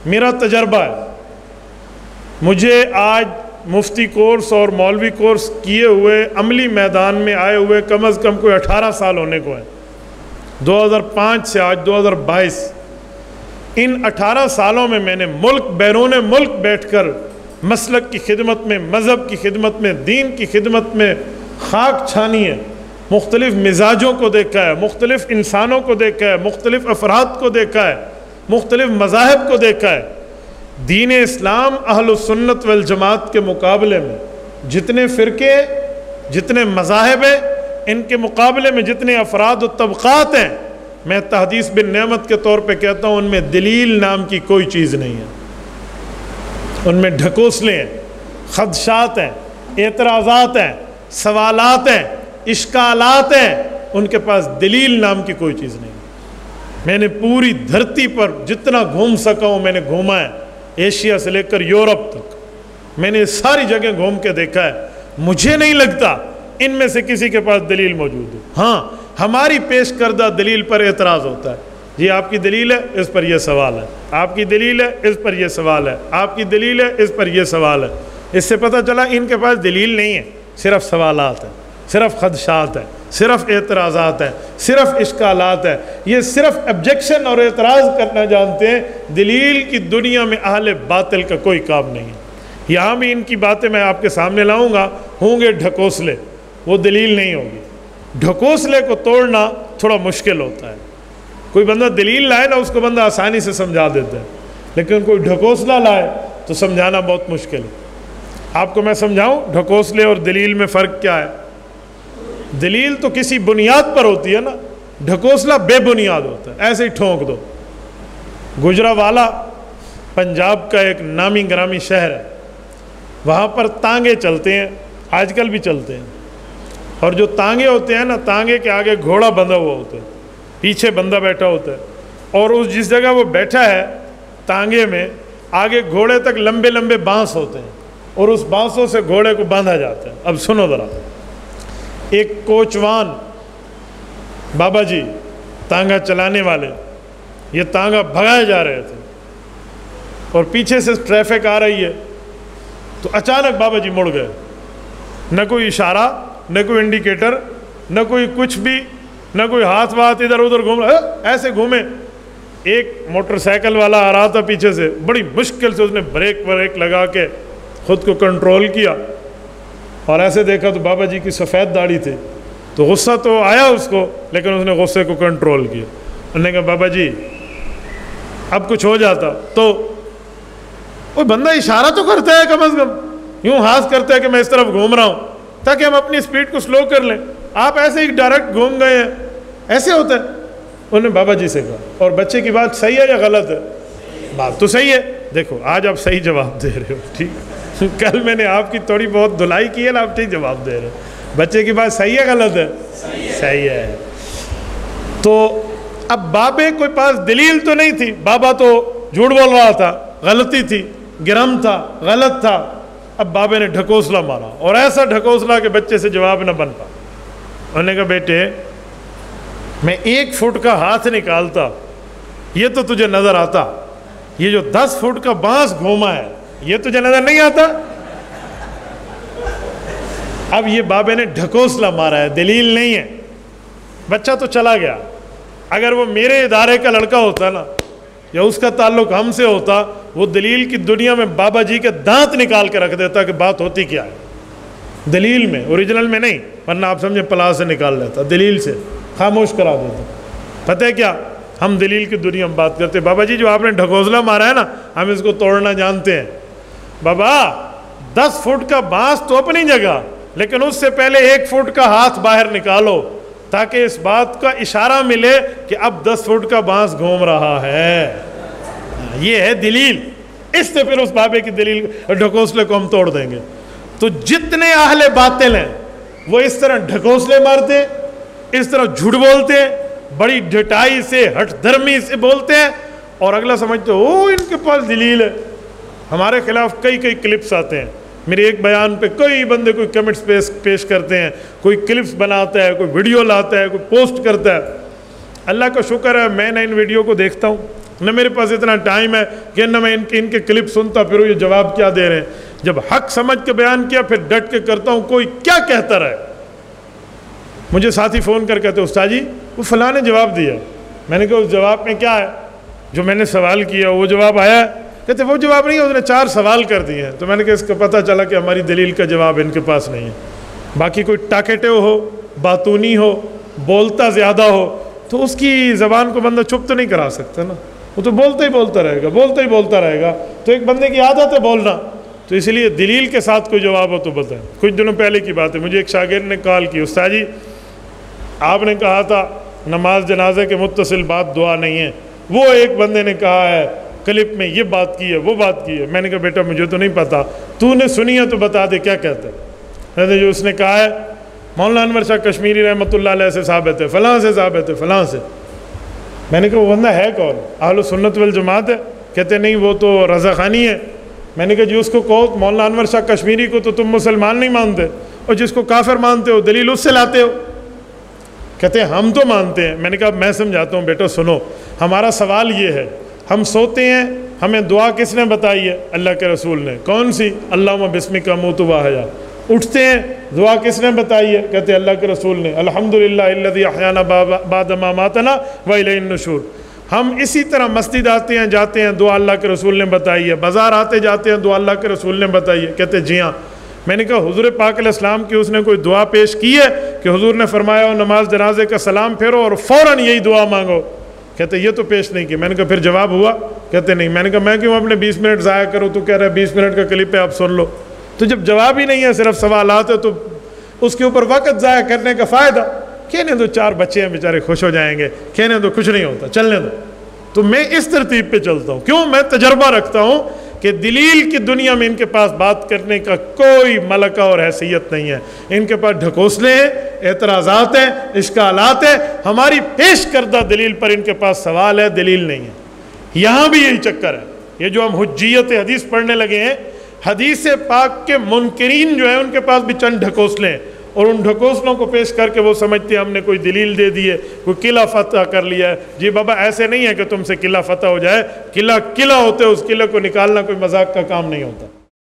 میرا تجربہ ہے، مجھے آج مفتی کورس اور مولوی کورس کیے ہوئے عملی میدان میں آئے ہوئے کم از کم کوئی 18 سال ہونے کو ہیں، 2005 سے آج 2022۔ ان 18 سالوں میں میں نے ملک بیرون ملک بیٹھ کر مسلک کی خدمت میں، مذہب کی خدمت میں، دین کی خدمت میں خاک چھانی ہے، مختلف مزاجوں کو دیکھا ہے، مختلف انسانوں کو دیکھا ہے، مختلف افراد کو دیکھا ہے، مختلف مذاہب کو دیکھا ہے۔ دین اسلام اہل السنت والجماعت کے مقابلے میں جتنے فرقے، جتنے مذاہب ہیں، ان کے مقابلے میں جتنے افراد و طبقات ہیں، میں تحدیث بن نعمت کے طور پہ کہتا ہوں ان میں دلیل نام کی کوئی چیز نہیں ہے۔ ان میں ڈھکوسلے ہیں، خدشات ہیں، اعتراضات ہیں، سوالات ہیں، اشکالات ہیں، ان کے پاس دلیل نام کی کوئی چیز نہیں۔ میں نے پوری دھرتی پر جتنا گھوم سکا ہوں میں نے گھوما ہے، ایشیا سے لے کر یورپ تک میں نے ساری جگہ گھوم کے دیکھا ہے۔ مجھے نہیں لگتا ان میں سے کسی کے پاس دلیل موجود ہے۔ ہاں، ہماری پیش کردہ دلیل پر اعتراض ہوتا ہے، جی آپ کی دلیل ہے، اس پر یہ سوال ہے، آپ کی دلیل ہے، اس پر یہ سوال ہے، آپ کی دلیل ہے، اس پر یہ سوال ہے۔ اس سے پتہ چلا ان کے پاس دلیل نہیں ہے، صرف سوالات ہیں، صرف خدشات ہیں، صرف اعتراضات ہیں، صرف اشکالات ہیں۔ یہ صرف ابجیکشن اور اعتراض کرنا جانتے ہیں، دلیل کی دنیا میں اہل باطل کا کوئی کام نہیں ہے۔ یہاں بھی ان کی باتیں میں آپ کے سامنے لاؤں گا، ہوں گے ڈھکوسلے، وہ دلیل نہیں ہوگی۔ ڈھکوسلے کو توڑنا تھوڑا مشکل ہوتا ہے۔ کوئی بندہ دلیل لائے نا، اس کو بندہ آسانی سے سمجھا دیتا ہے، لیکن کوئی ڈھکوسلا لائے تو سمجھانا بہت مشکل ہے۔ آپ کو میں سمجھاؤں ڈھکوسلے اور دلیل میں فرق کیا ہے؟ دلیل تو کسی بنیاد پر ہوتی ہے نا، ڈھکوسلا بے بنیاد ہوتا ہے، ایسے ہی ٹھونک دو۔ گجرانوالہ پنجاب کا ایک نامی گرامی شہر ہے، وہاں پر تانگے چلتے ہیں، آج کل بھی چلتے ہیں، اور جو تانگے ہوتے ہیں نا، تانگے کے آگے گھوڑا بندھا ہوا ہوتا ہے، پیچھے بندہ بیٹھا ہوتا ہے، اور اس جس جگہ وہ بیٹھا ہے تانگے میں، آگے گھوڑے تک لمبے لمبے بانس ہوتے ہیں، اور اس بانسوں سے گھوڑے کو باندھا جاتا ہے۔ اب سنو ذرا، ایک کوچوان بابا جی تانگا چلانے والے، یہ تانگا بھگائے جا رہے تھے اور پیچھے سے ٹریفک آ رہی ہے، تو اچانک بابا جی مڑ گئے، نہ کوئی اشارہ، نہ کوئی انڈیکیٹر، نہ کوئی کچھ بھی، نہ کوئی ہاتھ ادھر ادھر گھوم رہا، ایسے گھومے۔ ایک موٹر سائیکل والا آ رہا تھا پیچھے سے، بڑی مشکل سے اس نے بریک لگا کے خود کو کنٹرول کیا، اور ایسے دیکھا تو بابا جی کی سفید داڑھی تھی، تو غصہ تو آیا اس کو، لیکن اس نے غصے کو کنٹرول کیا۔ انہوں نے کہا بابا جی اب کچھ ہو جاتا تو، وہ بندہ اشارہ تو کرتا ہے، کم از کم یوں ہاتھ کرتا ہے کہ میں اس طرف گھوم رہا ہوں تاکہ ہم اپنی سپیڈ کو سلو کر لیں، آپ ایسے ہی ڈائریکٹ گھوم گئے ہیں، ایسے ہوتا ہے۔ انہوں نے بابا جی سے کہا، اور بچے کی بات صحیح ہے یا غلط ہے؟ بات تو صحیح ہے، دیکھو آج آپ صحیح جواب دے رہے ہو، ٹھیک، کل میں نے آپ کی تھوڑی بہت دھلائی کی ہے نا، آپ ٹھیک جواب دے رہے ہو، بچے کی بات صحیح ہے غلط ہے؟ صحیح ہے۔ تو اب بابے کوئی پاس دلیل تو نہیں تھی، بابا تو جھوٹ بول رہا تھا، غلطی تھی، گرم تھا، غلط تھا، اب بابے نے ڈھکوسلا مارا، اور ایسا ڈھکوسلا کہ بچے سے جواب نہ بن پا۔ انہوں نے کہا بیٹے میں 1 فٹ کا ہاتھ نکالتا یہ تو تجھے نظر آتا، یہ جو 10 فٹ کا بانس گھوما ہے یہ تجھے نظر نہیں آتا؟ اب یہ بابے نے ڈھکوسلا مارا ہے، دلیل نہیں ہے۔ بچہ تو چلا گیا، اگر وہ میرے ادارے کا لڑکا ہوتا نا، یا اس کا تعلق ہم سے ہوتا، وہ دلیل کی دنیا میں بابا جی کے دانت نکال کے رکھ دیتا کہ بات ہوتی کیا ہے، دلیل میں، اوریجنل میں نہیں، ورنہ آپ سمجھیں پلاس سے نکال لیتا، دلیل سے خاموش کرا دیتا۔ پتہ ہے کیا، ہم دلیل کی دنیا میں بات کرتے، بابا جی جو آپ نے ڈھکوسلا مارا ہے نا، ہم اس کو توڑنا جانتے ہیں۔ بابا 10 فٹ کا بانس تو اپنی جگہ، لیکن اس سے پہلے 1 فٹ کا ہاتھ باہر نکالو تاکہ اس بات کا اشارہ ملے کہ اب 10 فٹ کا بانس گھوم رہا ہے، یہ ہے دلیل۔ اس سے پھر اس بابے کی دلیل ڈھکوسلے کو ہم توڑ دیں گے۔ تو جتنے اہل باطل ہیں وہ اس طرح ڈھکوسلے مارتے ہیں، اس طرح جھوٹ بولتے ہیں، بڑی ڈٹائی سے، ہٹ دھرمی سے بولتے ہیں، اور اگلا سمجھتے او ان کے پاس دلیل ہے۔ ہمارے خلاف کئی کلپس آتے ہیں، میرے ایک بیان پہ کئی بندے کوئی کمنٹس پیش کرتے ہیں، کوئی کلپس بناتا ہے، کوئی ویڈیو لاتا ہے، کوئی پوسٹ کرتا ہے۔ اللہ کا شکر ہے میں نے ان ویڈیو کو دیکھتا ہوں، نہ میرے پاس اتنا ٹائم ہے کہ نہ میں ان کے کلپ سنتا پھر یہ جواب کیا دے رہے ہیں۔ جب حق سمجھ کے بیان کیا پھر ڈٹ کے کرتا ہوں، کوئی کیا کہتا رہے۔ مجھے ساتھی فون کر کہتے استاد جی وہ فلاں نے جواب دیا، میں نے کہا اس جواب میں کیا ہے؟ جو میں نے سوال کیا وہ جواب آیا ہے؟ کہتے وہ جواب نہیں ہے، اس نے 4 سوال کر دیے ہیں۔ تو میں نے کہا اس کا پتہ چلا کہ ہماری دلیل کا جواب ان کے پاس نہیں ہے۔ باقی کوئی ٹاکیٹو ہو، باتونی ہو، بولتا زیادہ ہو تو اس کی زبان کو بندہ چپ تو نہیں کرا سکتا نا، وہ تو بولتا ہی بولتا رہے گا، بولتا ہی بولتا رہے گا۔ تو ایک بندے کی عادت ہے بولنا، تو اس لیے دلیل کے ساتھ کوئی جواب ہو تو بتائیں۔ کچھ دنوں پہلے کی بات ہے، مجھے ایک شاگرد نے کال کی، استاد جی آپ نے کہا تھا نماز جنازے کے متصل بات دعا نہیں ہے، وہ ایک بندے نے کہا ہے کلپ میں یہ بات کی ہے وہ بات کی ہے۔ میں نے کہا بیٹا مجھے تو نہیں پتا، تو نے سنی ہے تو بتا دے کیا کہتا ہے۔ جو اس نے کہا ہے مولانا انور شاہ کشمیری رحمۃ اللہ علیہ سے ثابت ہے، فلاں سے ثابت ہے، فلاں سے۔ میں نے کہا وہ بندہ ہے کون؟ اہل سنت والجماعت ہے؟ کہتے نہیں وہ تو رضا خانی ہے۔ میں نے کہا جی اس کو کہو مولانا انور شاہ کشمیری کو تو تم مسلمان نہیں مانتے، اور جس کو کافر مانتے ہو دلیل اس سے لاتے ہو۔ کہتے ہیں ہم تو مانتے ہیں۔ میں نے کہا میں سمجھاتا ہوں بیٹا سنو، ہمارا سوال یہ ہے، ہم سوتے ہیں ہمیں دعا کس نے بتائی ہے؟ اللہ کے رسول نے۔ کون سی؟ اللہم بسمک اموت و احیا۔ اٹھتے ہیں دعا کس نے بتائی ہے؟ کہتے ہیں اللہ کے رسول نے، الحمدللہ الذی احیانا بعد ما اماتنا والیہ النشور۔ ہم اسی طرح مسجد آتے ہیں جاتے ہیں دعا اللہ کے رسول نے بتائی ہے، بازار آتے جاتے ہیں دعا اللہ کے رسول نے بتائی ہے۔ کہتے جی ہاں۔ میں نے کہا حضور پاک علیہ السلام کی اس نے کوئی دعا پیش کی ہے کہ حضور نے فرمایا ہو نماز جنازے کا سلام پھیرو اور فوراً یہی دعا مانگو؟ کہتے یہ تو پیش نہیں کی۔ میں نے کہا پھر جواب ہوا؟ کہتے نہیں۔ میں نے کہا میں کیوں اپنے 20 منٹ ضائع کروں؟ تو کہہ رہا ہے 20 منٹ کا کلپ ہے آپ سن لو۔ تو جب جواب ہی نہیں ہے صرف سوالات ہے تو اس کے اوپر وقت ضائع کرنے کا فائدہ؟ کہنے دو 4 بچے ہیں بیچارے خوش ہو جائیں گے، کہنے دو کچھ نہیں ہوتا، چلنے دو۔ تو میں اس ترتیب پہ چلتا ہوں، کیوں؟ میں تجربہ رکھتا ہوں کہ دلیل کی دنیا میں ان کے پاس بات کرنے کا کوئی ملکہ اور حیثیت نہیں ہے۔ ان کے پاس ڈھکوسلے ہیں، اعتراضات ہیں، اشکالات ہیں، ہماری پیش کردہ دلیل پر ان کے پاس سوال ہے، دلیل نہیں ہے۔ یہاں بھی یہی چکر ہے۔ یہ جو ہم حجیت حدیث پڑھنے لگے ہیں، حدیث پاک کے منکرین جو ہیں ان کے پاس بھی چند ڈھکوسلے ہیں، اور ان ڈھکوسلوں کو پیش کر کے وہ سمجھتے ہیں ہم نے کوئی دلیل دے دی ہے، کوئی قلعہ فتح کر لیا ہے۔ جی بابا ایسے نہیں ہے کہ تم سے قلعہ فتح ہو جائے، قلعہ ہوتے ہے، اس قلعہ کو نکالنا کوئی مذاق کا کام نہیں ہوتا۔